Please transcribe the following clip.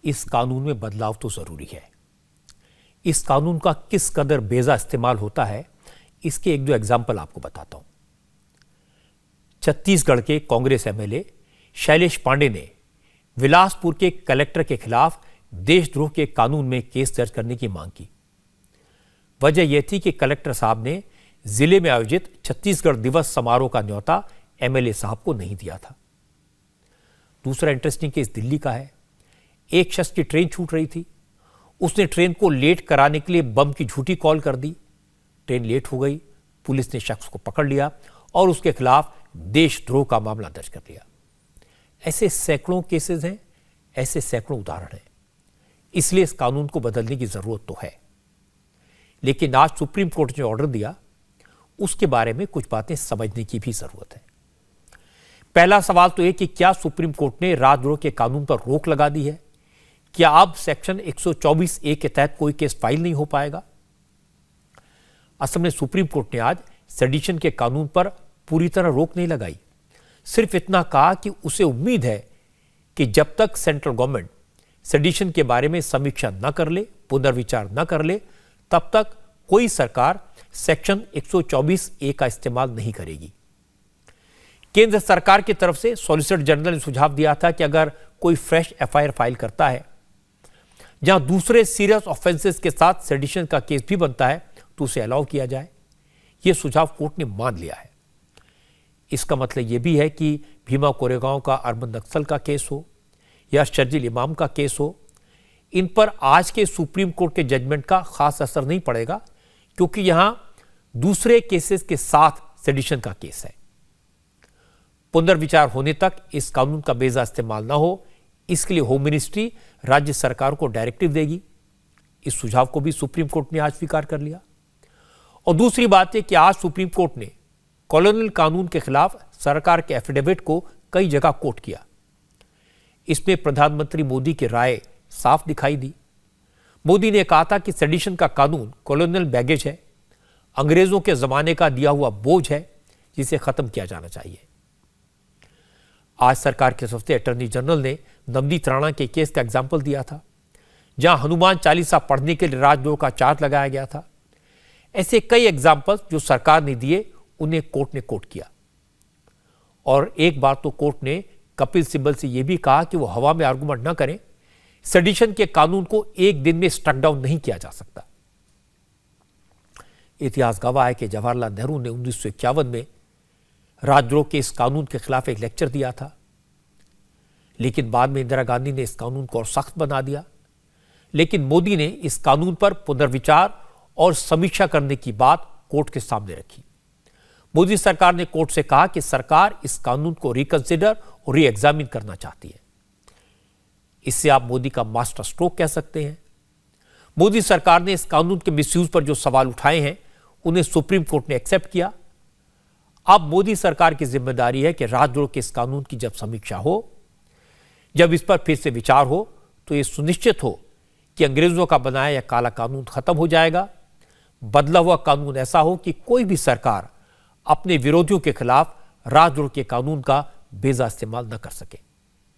इस कानून में बदलाव तो जरूरी है। इस कानून का किस कदर बेजा इस्तेमाल होता है, इसके एक दो एग्जाम्पल आपको बताता हूं। छत्तीसगढ़ के कांग्रेस एमएलए शैलेश पांडे ने बिलासपुर के कलेक्टर के खिलाफ देशद्रोह के कानून में केस दर्ज करने की मांग की। वजह यह थी कि कलेक्टर साहब ने जिले में आयोजित छत्तीसगढ़ दिवस समारोह का न्योता एमएलए साहब को नहीं दिया था। दूसरा इंटरेस्टिंग केस दिल्ली का है। एक शख्स की ट्रेन छूट रही थी, उसने ट्रेन को लेट कराने के लिए बम की झूठी कॉल कर दी। ट्रेन लेट हो गई, पुलिस ने शख्स को पकड़ लिया और उसके खिलाफ देशद्रोह का मामला दर्ज कर लिया। ऐसे सैकड़ों केसेस हैं, ऐसे सैकड़ों उदाहरण हैं। इसलिए इस कानून को बदलने की जरूरत तो है, लेकिन आज सुप्रीम कोर्ट ने ऑर्डर दिया, उसके बारे में कुछ बातें समझने की भी जरूरत है। पहला सवाल तो यह कि क्या सुप्रीम कोर्ट ने राजद्रोह के कानून पर रोक लगा दी है? क्या अब सेक्शन 124A के तहत कोई केस फाइल नहीं हो पाएगा? असल में सुप्रीम कोर्ट ने आज सेडिशन के कानून पर पूरी तरह रोक नहीं लगाई, सिर्फ इतना कहा कि उसे उम्मीद है कि जब तक सेंट्रल गवर्नमेंट सेडिशन के बारे में समीक्षा न कर ले, पुनर्विचार न कर ले, तब तक कोई सरकार सेक्शन 124A का इस्तेमाल नहीं करेगी। केंद्र सरकार की तरफ से सॉलिसिटर जनरल ने सुझाव दिया था कि अगर कोई फ्रेश एफआईआर फाइल करता है जहां दूसरे सीरियस ऑफेंसेस के साथ सेडिशन का केस भी बनता है, तो उसे अलाउ किया जाए। यह सुझाव कोर्ट ने मान लिया है। इसका मतलब यह भी है कि भीमा कोरेगांव का अर्बन नक्सल का केस हो या शर्जिल इमाम का केस हो, इन पर आज के सुप्रीम कोर्ट के जजमेंट का खास असर नहीं पड़ेगा, क्योंकि यहां दूसरे केसेस के साथ सेडिशन का केस है। पुनर्विचार होने तक इस कानून का बेजा इस्तेमाल ना हो, इसके लिए होम मिनिस्ट्री राज्य सरकार को डायरेक्टिव देगी। इस सुझाव को भी सुप्रीम कोर्ट ने आज स्वीकार कर लिया। और दूसरी बात है कि आज सुप्रीम कोर्ट ने कॉलोनियल कानून के खिलाफ सरकार के एफिडेविट को कई जगह कोट किया। इसमें प्रधानमंत्री मोदी की राय साफ दिखाई दी। मोदी ने कहा था कि सेडिशन का कानून कॉलोनियल बैगेज है, अंग्रेजों के जमाने का दिया हुआ बोझ है, जिसे खत्म किया जाना चाहिए। आज सरकार के तरफ से अटॉर्नी जनरल ने नवनीत राणा के केस का एग्जाम्पल दिया था, जहां हनुमान चालीसा पढ़ने के लिए राजद्रोह का चार्ज लगाया गया था। ऐसे कई एग्जाम्पल्स जो सरकार ने दिए, उन्हें कोर्ट ने कोट किया। और एक बार तो कोर्ट ने कपिल सिब्बल से यह भी कहा कि वो हवा में आर्गुमेंट न करें, सेडिशन के कानून को एक दिन में स्ट्रक डाउन नहीं किया जा सकता। इतिहास गवाह है कि जवाहरलाल नेहरू ने 1951 में राजद्रोह के इस कानून के खिलाफ एक लेक्चर दिया था, लेकिन बाद में इंदिरा गांधी ने इस कानून को और सख्त बना दिया। लेकिन मोदी ने इस कानून पर पुनर्विचार और समीक्षा करने की बात कोर्ट के सामने रखी। मोदी सरकार ने कोर्ट से कहा कि सरकार इस कानून को रिकंसिडर और री एग्जामिन करना चाहती है। इससे आप मोदी का मास्टर स्ट्रोक कह सकते हैं। मोदी सरकार ने इस कानून के मिसयूज पर जो सवाल उठाए हैं, उन्हें सुप्रीम कोर्ट ने एक्सेप्ट किया। अब मोदी सरकार की जिम्मेदारी है कि राजद्रोह के इस कानून की जब समीक्षा हो, जब इस पर फिर से विचार हो, तो यह सुनिश्चित हो कि अंग्रेजों का बनाया यह काला कानून खत्म हो जाएगा। बदला हुआ कानून ऐसा हो कि कोई भी सरकार अपने विरोधियों के खिलाफ राजद्रोह के कानून का बेजा इस्तेमाल न कर सके।